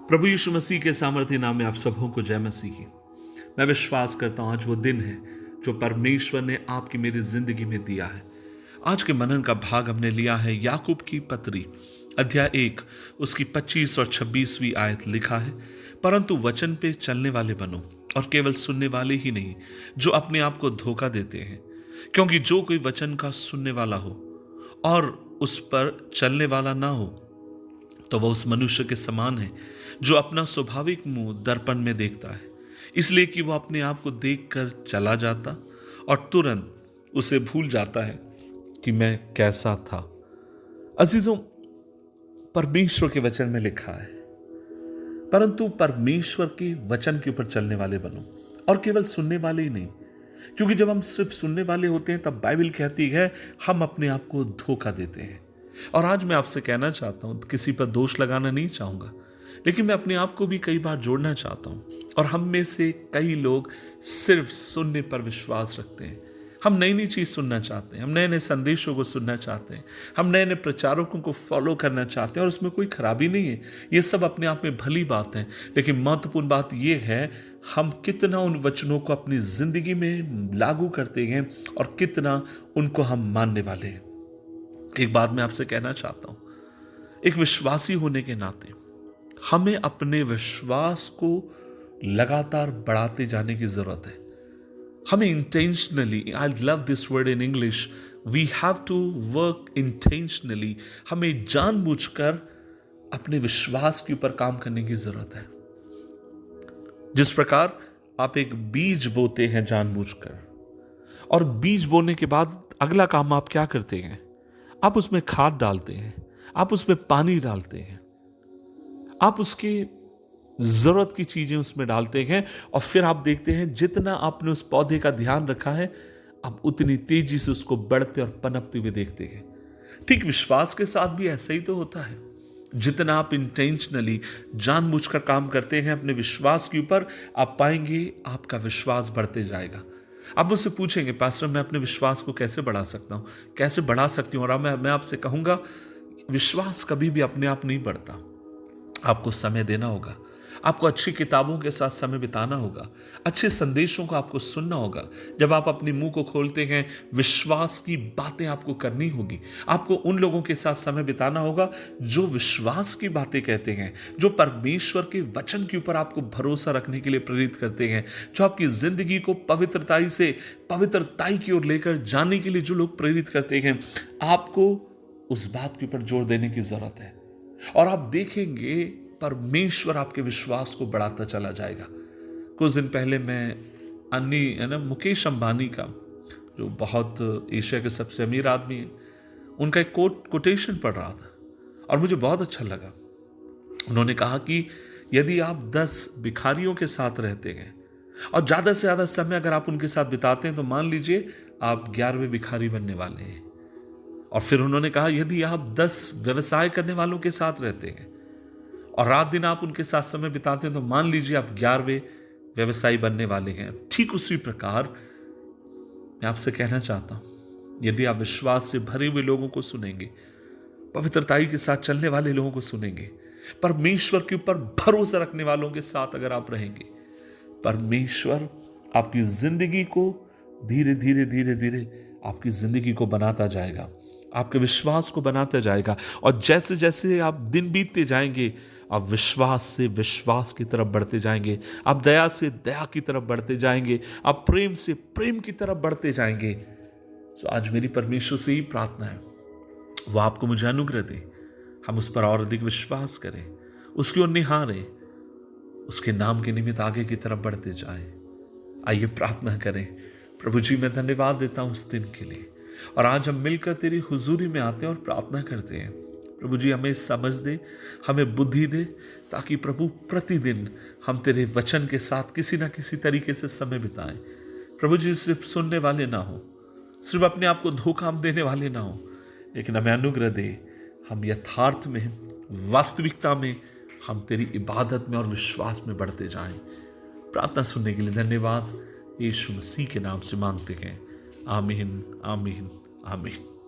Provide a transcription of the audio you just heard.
प्रभु यीशु मसीह के सामर्थ्य नाम में आप सबों को जय मसीह की। मैं विश्वास करता हूं आज वो दिन है जो परमेश्वर ने आपकी मेरी जिंदगी में दिया है। आज के मनन का भाग हमने लिया है याकूब की पत्री अध्याय 1 उसकी 25 और 26वीं आयत। लिखा है, परंतु वचन पे चलने वाले बनो और केवल सुनने वाले ही नहीं जो अपने आप को धोखा देते हैं, क्योंकि जो कोई वचन का सुनने वाला हो और उस पर चलने वाला ना हो तो वह उस मनुष्य के समान है जो अपना स्वाभाविक मुंह दर्पण में देखता है, इसलिए कि वह अपने आप को देखकर चला जाता और तुरंत उसे भूल जाता है कि मैं कैसा था। अजीजों, परमेश्वर के वचन में लिखा है, परंतु परमेश्वर के वचन के ऊपर चलने वाले बनो और केवल सुनने वाले ही नहीं, क्योंकि जब हम सिर्फ सुनने वाले होते हैं तब बाइबल कहती है हम अपने आप को धोखा देते हैं। और आज मैं आपसे कहना चाहता हूं, किसी पर दोष लगाना नहीं चाहूंगा, लेकिन मैं अपने आप को भी कई बार जोड़ना चाहता हूं। और हम में से कई लोग सिर्फ सुनने पर विश्वास रखते हैं। हम नई नई चीज सुनना चाहते हैं, हम नए नए संदेशों को सुनना चाहते हैं, हम नए नए प्रचारकों को फॉलो करना चाहते हैं, और उसमें कोई खराबी नहीं है। ये सब अपने आप में भली बात है, लेकिन महत्वपूर्ण बात यह है हम कितना उन वचनों को अपनी जिंदगी में लागू करते हैं और कितना उनको हम मानने वाले हैं। एक बात मैं आपसे कहना चाहता हूं, एक विश्वासी होने के नाते हमें अपने विश्वास को लगातार बढ़ाते जाने की जरूरत है। हमें intentionally, I love this word in English, we have to work intentionally. हमें जानबूझकर अपने विश्वास के ऊपर काम करने की जरूरत है। जिस प्रकार आप एक बीज बोते हैं जानबूझकर, और बीज बोने के बाद अगला काम आप क्या करते हैं? आप उसमें खाद डालते हैं, आप उसमें पानी डालते हैं, आप उसकी जरूरत की चीजें उसमें डालते हैं, और फिर आप देखते हैं जितना आपने उस पौधे का ध्यान रखा है आप उतनी तेजी से उसको बढ़ते और पनपते हुए देखते हैं। ठीक विश्वास के साथ भी ऐसा ही तो होता है। जितना आप इंटेंशनली जानबूझकर काम करते हैं अपने विश्वास के ऊपर, आप पाएंगे आपका विश्वास बढ़ते जाएगा। आप मुझसे पूछेंगे, पास्टर मैं अपने विश्वास को कैसे बढ़ा सकता हूं, कैसे बढ़ा सकती हूं? और मैं आपसे कहूंगा, विश्वास कभी भी अपने आप नहीं बढ़ता। आपको समय देना होगा, आपको अच्छी किताबों के साथ समय बिताना होगा, अच्छे संदेशों को आपको सुनना होगा। जब आप अपने मुंह को खोलते हैं, विश्वास की बातें आपको करनी होगी। आपको उन लोगों के साथ समय बिताना होगा जो विश्वास की बातें कहते हैं, जो परमेश्वर के वचन के ऊपर आपको भरोसा रखने के लिए प्रेरित करते हैं, जो आपकी जिंदगी को पवित्रताई से पवित्रताई की ओर लेकर जाने के लिए जो लोग प्रेरित करते हैं। आपको उस बात के ऊपर जोर देने की जरूरत है, और आप देखेंगे परमेश्वर आपके विश्वास को बढ़ाता चला जाएगा। कुछ दिन पहले मैं मुकेश अंबानी का, जो बहुत एशिया के सबसे अमीर आदमी है, उनका एक कोटेशन पढ़ रहा था और मुझे बहुत अच्छा लगा। उन्होंने कहा कि यदि आप 10 भिखारियों के साथ रहते हैं और ज्यादा से ज्यादा समय अगर आप उनके साथ बिताते हैं तो मान लीजिए आप 11वें भिखारी बनने वाले हैं। और फिर उन्होंने कहा यदि आप 10 व्यवसाय करने वालों के साथ रहते हैं और रात दिन आप उनके साथ समय बिताते हैं तो मान लीजिए आप 11वें व्यवसायी बनने वाले हैं। ठीक उसी प्रकार मैं आपसे कहना चाहता हूं, यदि आप विश्वास से भरे हुए लोगों को सुनेंगे, पवित्रताई के साथ चलने वाले लोगों को सुनेंगे, परमेश्वर के ऊपर भरोसा रखने वालों के साथ अगर आप रहेंगे, परमेश्वर आपकी जिंदगी को धीरे धीरे धीरे धीरे आपकी जिंदगी को बनाता जाएगा, आपके विश्वास को बनाता जाएगा। और जैसे जैसे आप दिन बीतते जाएंगे, आप विश्वास से विश्वास की तरफ बढ़ते जाएंगे, आप दया से दया की तरफ बढ़ते जाएंगे, आप प्रेम से प्रेम की तरफ बढ़ते जाएंगे। तो आज मेरी परमेश्वर से ही प्रार्थना है, वह आपको मुझे अनुग्रह दे, हम उस पर और अधिक विश्वास करें, उसकी ओर निहारें, उसके नाम के निमित्त आगे की तरफ बढ़ते जाएं। आइए प्रार्थना करें। प्रभु जी, मैं धन्यवाद देता हूं उस दिन के लिए, और आज हम मिलकर तेरी हुजूरी में आते हैं और प्रार्थना करते हैं। प्रभु जी, हमें समझ दे, हमें बुद्धि दे, ताकि प्रभु प्रतिदिन हम तेरे वचन के साथ किसी ना किसी तरीके से समय बिताएं। प्रभु जी, सिर्फ सुनने वाले ना हो, सिर्फ अपने आप को धोखा देने वाले ना हो, लेकिन हमें अनुग्रह दे, हम यथार्थ में, वास्तविकता में, हम तेरी इबादत में और विश्वास में बढ़ते जाएं। प्रार्थना सुनने के लिए धन्यवाद। यीशु मसीह के नाम से मांगते हैं, आमीन, आमीन, आमीन।